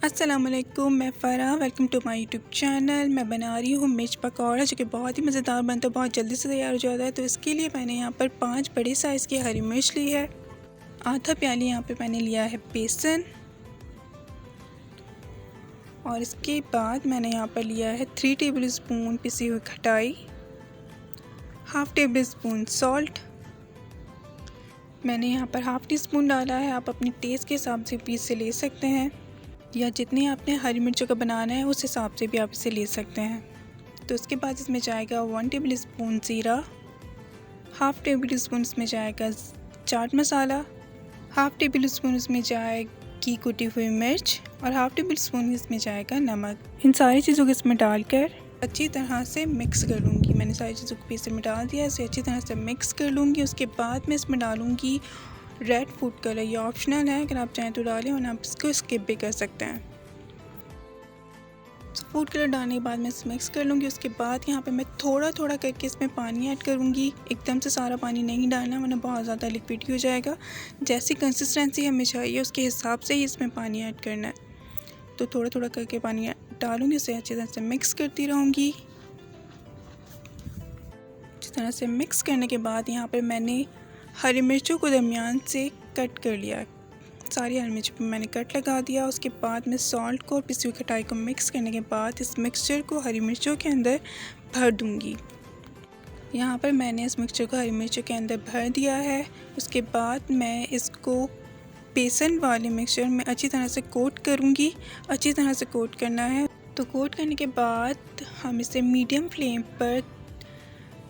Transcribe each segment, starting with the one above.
अस्सलामुअलैकुम, मैं Farah. Welcome to my YouTube channel. मैं बना रही हूँ मिर्च पकौड़ा, जो कि बहुत ही मज़ेदार बनता है, बहुत जल्दी से तैयार हो जाता है। तो इसके लिए मैंने यहाँ पर 5 बड़े साइज़ की हरी मिर्च ली है। आधा प्याली यहाँ पे मैंने लिया है बेसन, और इसके बाद मैंने यहाँ पर लिया है 3 टेबल स्पून पिसी हुई खटाई, हाफ़ टेबल स्पून सॉल्ट। मैंने यहाँ पर हाफ़ टी स्पून डाला है। आप अपनी टेस्ट के हिसाब से पीस से ले सकते हैं, या जितनी आपने हरी मिर्चों का बनाना है उस हिसाब से भी आप इसे ले सकते हैं। तो उसके बाद इसमें जाएगा 1 टेबल स्पून ज़ीरा, हाफ़ टेबल स्पून इसमें जाएगा chaat masala, half table spoon इसमें जाएगी कुटी हुई मिर्च, और हाफ़ टेबल स्पून इसमें जाएगा नमक। इन सारी चीज़ों को इसमें डालकर अच्छी तरह से मिक्स कर लूँगी। मैंने सारी चीज़ों को पीस में डाल दिया, इसे अच्छी तरह से मिक्स कर लूँगी। उसके बाद मैं इसमें डालूँगी रेड फूड कलर। ये ऑप्शनल है, अगर आप चाहें तो डालें, और आप इसको स्किप भी कर सकते हैं। फूड कलर डालने के बाद मैं इसे मिक्स कर लूँगी। उसके बाद यहाँ पे मैं थोड़ा थोड़ा करके इसमें पानी ऐड करूँगी। एकदम से सारा पानी नहीं डालना, वरना बहुत ज़्यादा लिक्विड हो जाएगा। जैसी कंसिस्टेंसी हमें चाहिए उसके हिसाब से ही इसमें पानी ऐड करना है। तो थोड़ा थोड़ा करके पानी डालूँगी, इसे अच्छी तरह से मिक्स करती रहूँगी। अच्छी तरह से मिक्स करने के बाद यहाँ पर मैंने हरी मिर्चों को दरमियान से कट कर लिया। सारी हरी मिर्च पर मैंने कट लगा दिया। उसके बाद मैं सॉल्ट को और पिसी हुई खटाई को मिक्स करने के बाद इस मिक्सचर को हरी मिर्चों के अंदर भर दूंगी। यहाँ पर मैंने इस मिक्सचर को हरी मिर्चों के अंदर भर दिया है। उसके बाद मैं इसको बेसन वाले मिक्सचर में अच्छी तरह से कोट करूँगी। अच्छी तरह से कोट करना है। तो कोट करने के बाद हम इसे मीडियम फ्लेम पर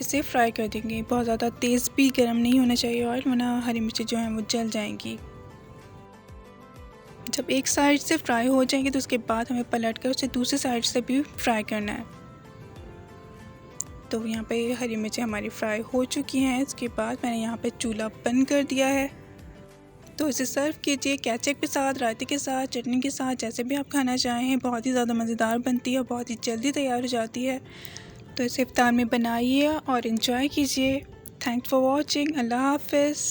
इसे फ्राई कर देंगे। बहुत ज़्यादा तेज़ भी गर्म नहीं होना चाहिए ऑयल, वरना हरी मिर्ची जो हैं वो जल जाएंगी। जब एक साइड से फ्राई हो जाएंगे तो उसके बाद हमें पलट कर उसे दूसरी साइड से भी फ्राई करना है। तो यहाँ पे हरी मिर्ची हमारी फ्राई हो चुकी हैं। इसके बाद मैंने यहाँ पे चूल्हा बंद कर दिया है। तो इसे सर्व कीजिए केचप के साथ, रायते के साथ, चटनी के साथ, जैसे भी आप खाना चाहें। बहुत ही ज़्यादा मज़ेदार बनती है और बहुत ही जल्दी तैयार हो जाती है। तो इसे इफ्तार में बनाइए और इन्जॉय कीजिए। Thanks for watching. अल्लाह हाफ़िज़।